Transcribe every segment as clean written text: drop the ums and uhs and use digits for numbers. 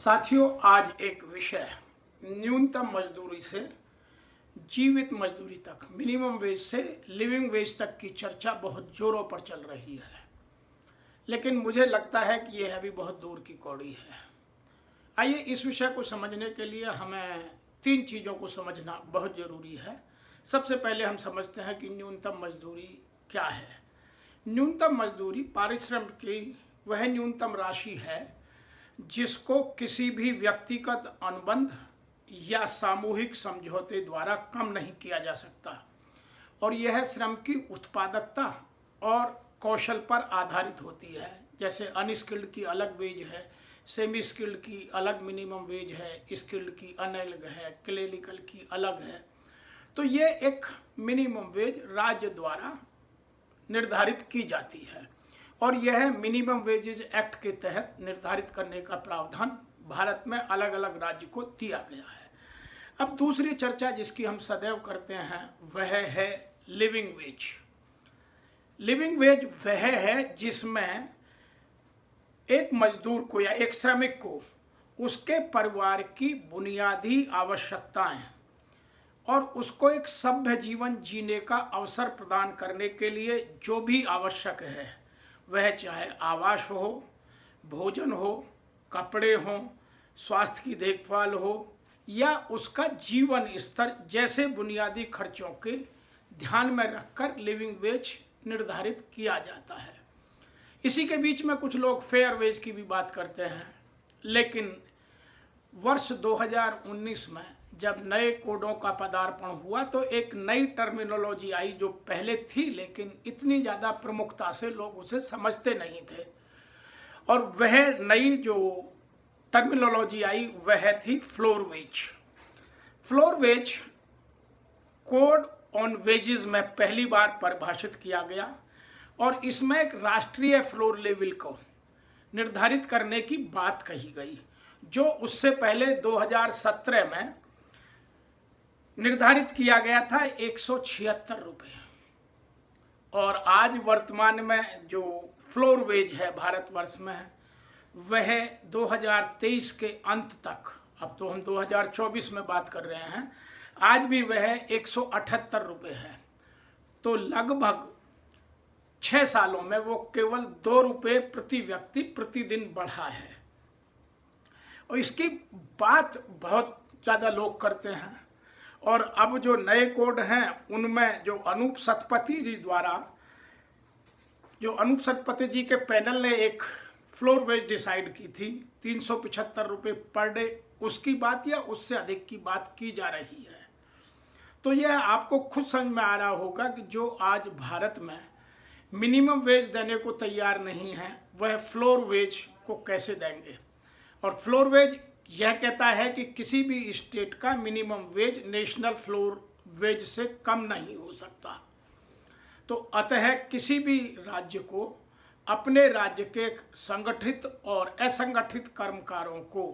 साथियों, आज एक विषय न्यूनतम मजदूरी से जीवित मजदूरी तक, मिनिमम वेज से लिविंग वेज तक की चर्चा बहुत जोरों पर चल रही है। लेकिन मुझे लगता है कि यह अभी बहुत दूर की कौड़ी है। आइए, इस विषय को समझने के लिए हमें तीन चीज़ों को समझना बहुत ज़रूरी है। सबसे पहले हम समझते हैं कि न्यूनतम मजदूरी क्या है। न्यूनतम मजदूरी पारिश्रम की वह न्यूनतम राशि है जिसको किसी भी व्यक्तिगत अनुबंध या सामूहिक समझौते द्वारा कम नहीं किया जा सकता, और यह श्रम की उत्पादकता और कौशल पर आधारित होती है। जैसे अनस्किल्ड की अलग वेज है, सेमी स्किल्ड की अलग मिनिमम वेज है, स्किल्ड की अलग है, क्लरिकल की अलग है। तो ये एक मिनिमम वेज राज्य द्वारा निर्धारित की जाती है, और यह मिनिमम वेजेज एक्ट के तहत निर्धारित करने का प्रावधान भारत में अलग अलग राज्य को दिया गया है। अब दूसरी चर्चा जिसकी हम सदैव करते हैं वह है लिविंग वेज। लिविंग वेज वह है जिसमें एक मजदूर को या एक श्रमिक को उसके परिवार की बुनियादी आवश्यकताएं और उसको एक सभ्य जीवन जीने का अवसर प्रदान करने के लिए जो भी आवश्यक है, वह चाहे आवास हो, भोजन हो, कपड़े हों, स्वास्थ्य की देखभाल हो या उसका जीवन स्तर जैसे बुनियादी खर्चों के ध्यान में रखकर लिविंग वेज निर्धारित किया जाता है। इसी के बीच में कुछ लोग फेयर वेज की भी बात करते हैं, लेकिन वर्ष 2019 में जब नए कोडों का पदार्पण हुआ तो एक नई टर्मिनोलॉजी आई जो पहले थी, लेकिन इतनी ज़्यादा प्रमुखता से लोग उसे समझते नहीं थे। और वह नई जो टर्मिनोलॉजी आई वह थी floor wage. Floor wage code on wages में पहली बार परिभाषित किया गया, और इसमें एक राष्ट्रीय फ्लोर लेवल को निर्धारित करने की बात कही गई, जो उससे पहले 2017 में निर्धारित किया गया था 176 रुपये। और आज वर्तमान में जो फ्लोर वेज है भारतवर्ष में, वह 2023 के अंत तक, अब तो हम 2024 में बात कर रहे हैं, आज भी वह 178 रुपये है। तो लगभग 6 सालों में वो केवल 2 रुपये प्रति व्यक्ति प्रतिदिन बढ़ा है। और इसकी बात बहुत ज़्यादा लोग करते हैं। और अब जो नए कोड हैं उनमें जो अनूप सतपथी जी द्वारा, जो अनूप सतपथी जी के पैनल ने एक फ्लोर वेज डिसाइड की थी 375 रुपये पर डे, उसकी बात या उससे अधिक की बात की जा रही है। तो यह आपको खुद समझ में आ रहा होगा कि जो आज भारत में मिनिमम वेज देने को तैयार नहीं है, वह फ्लोर वेज को कैसे देंगे। और फ्लोर वेज यह कहता है कि किसी भी स्टेट का minimum wage national floor wage से कम नहीं हो सकता। तो अतः किसी भी राज्य को अपने राज्य के संगठित और असंगठित कर्मकारों को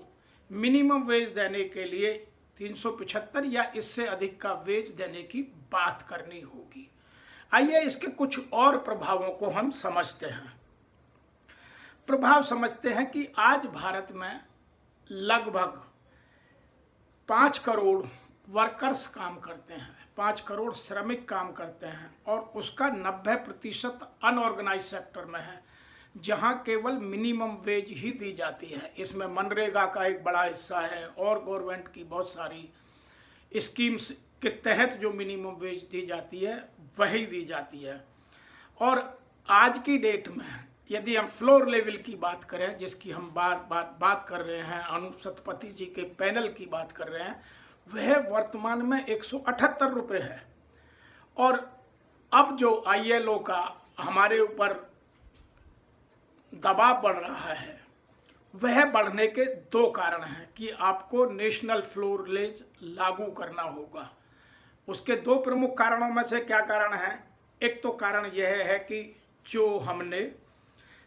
मिनिमम वेज देने के लिए 375 या इससे अधिक का वेज देने की बात करनी होगी। आइए इसके कुछ और प्रभावों को हम समझते हैं। प्रभाव समझते हैं कि आज भारत में लगभग 5 करोड़ वर्कर्स काम करते हैं, 5 करोड़ श्रमिक काम करते हैं, और उसका 90% अनऑर्गेनाइज सेक्टर में है, जहां केवल मिनिमम वेज ही दी जाती है। इसमें मनरेगा का एक बड़ा हिस्सा है और गवर्नमेंट की बहुत सारी स्कीम्स के तहत जो मिनिमम वेज दी जाती है वही दी जाती है। और आज की डेट में यदि हम फ्लोर लेवल की बात करें, जिसकी हम बार बार बात कर रहे हैं, अनूप सतपथी जी के पैनल की बात कर रहे हैं, वह वर्तमान में 178 रुपये है। और अब जो ILO का हमारे ऊपर दबाव बढ़ रहा है, वह बढ़ने के 2 कारण हैं कि आपको नेशनल फ्लोर वेज लागू करना होगा। उसके 2 प्रमुख कारणों में से क्या कारण है? एक तो कारण यह है कि जो हमने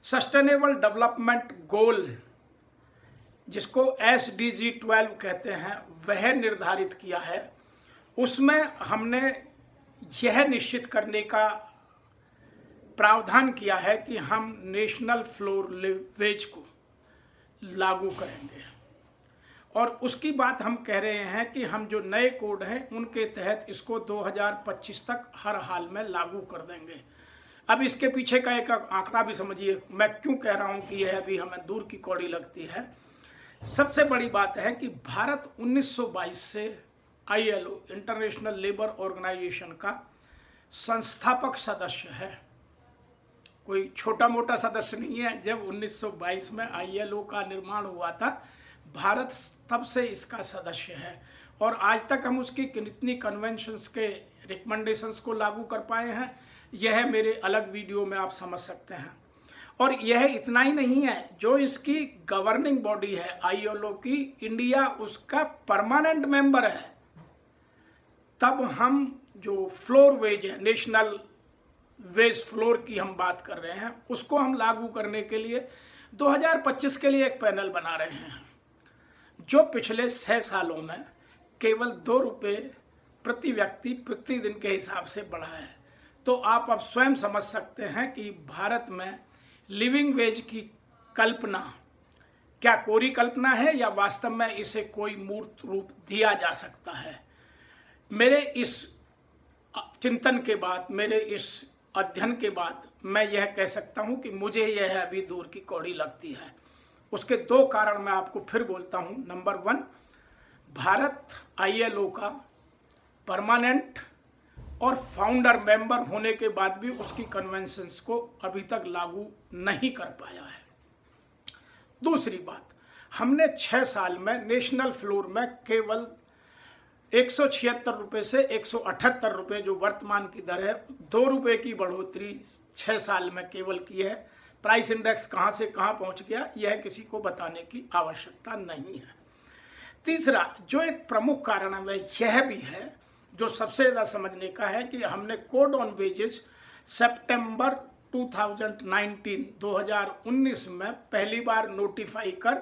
सस्टेनेबल डेवलपमेंट गोल, जिसको SDG 12 कहते हैं, वह निर्धारित किया है। उसमें हमने यह निश्चित करने का प्रावधान किया है कि हम नेशनल फ्लोर वेज को लागू करेंगे। और उसकी बात हम कह रहे हैं कि हम जो नए कोड हैं उनके तहत इसको 2025 तक हर हाल में लागू कर देंगे। अब इसके पीछे का एक आंकड़ा भी समझिए, मैं क्यों कह रहा हूं कि यह अभी हमें दूर की कौड़ी लगती है। सबसे बड़ी बात है कि भारत 1922 से ILO इंटरनेशनल लेबर ऑर्गेनाइजेशन का संस्थापक सदस्य है, कोई छोटा मोटा सदस्य नहीं है। जब 1922 में ILO का निर्माण हुआ था, भारत तब से इसका सदस्य है और आज तक हम उसकी कितनी कन्वेंशंस के रिकमेंडेशंस को लागू कर पाए हैं, यह मेरे अलग वीडियो में आप समझ सकते हैं। और यह इतना ही नहीं है, जो इसकी गवर्निंग बॉडी है ILO की, इंडिया उसका परमानेंट मेंबर है। तब हम जो फ्लोर वेज है, नेशनल वेज फ्लोर की हम बात कर रहे हैं, उसको हम लागू करने के लिए 2025 के लिए एक पैनल बना रहे हैं, जो पिछले 6 सालों में केवल 2 रुपये प्रति व्यक्ति प्रति दिन के हिसाब से बढ़ा है। तो आप अब स्वयं समझ सकते हैं कि भारत में लिविंग वेज की कल्पना क्या कोरी कल्पना है या वास्तव में इसे कोई मूर्त रूप दिया जा सकता है। मेरे इस चिंतन के बाद, मेरे इस अध्ययन के बाद मैं यह कह सकता हूं कि मुझे यह अभी दूर की कौड़ी लगती है। उसके 2 कारण मैं आपको फिर बोलता हूं। नंबर 1, भारत ILO का परमानेंट और फाउंडर मेंबर होने के बाद भी उसकी कन्वेंशंस को अभी तक लागू नहीं कर पाया है। दूसरी बात, हमने 6 साल में नेशनल फ्लोर में केवल 176 रुपये से 178 रुपये, जो वर्तमान की दर है, 2 रुपये की बढ़ोतरी 6 साल में केवल की है। प्राइस इंडेक्स कहाँ से कहाँ पहुँच गया, यह किसी को बताने की आवश्यकता नहीं है। तीसरा जो एक प्रमुख कारण है वह यह भी है, जो सबसे ज़्यादा समझने का है, कि हमने कोड ऑन वेजेस सितंबर 2019 में पहली बार नोटिफाई कर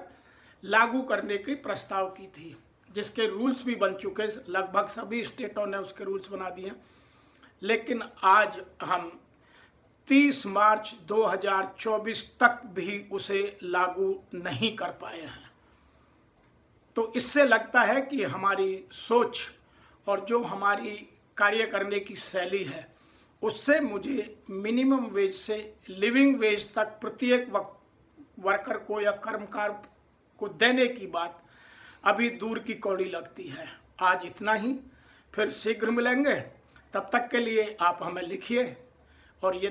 लागू करने की प्रस्ताव की थी, जिसके रूल्स भी बन चुके, लगभग सभी स्टेटों ने उसके रूल्स बना दिए। लेकिन आज हम 30 मार्च 2024 तक भी उसे लागू नहीं कर पाए हैं। तो इससे लगता है कि हमारी सोच और जो हमारी कार्य करने की शैली है, उससे मुझे मिनिमम वेज से लिविंग वेज तक प्रत्येक वर्कर को या कर्मकार को देने की बात अभी दूर की कौड़ी लगती है। आज इतना ही, फिर शीघ्र मिलेंगे। तब तक के लिए आप हमें लिखिए और ये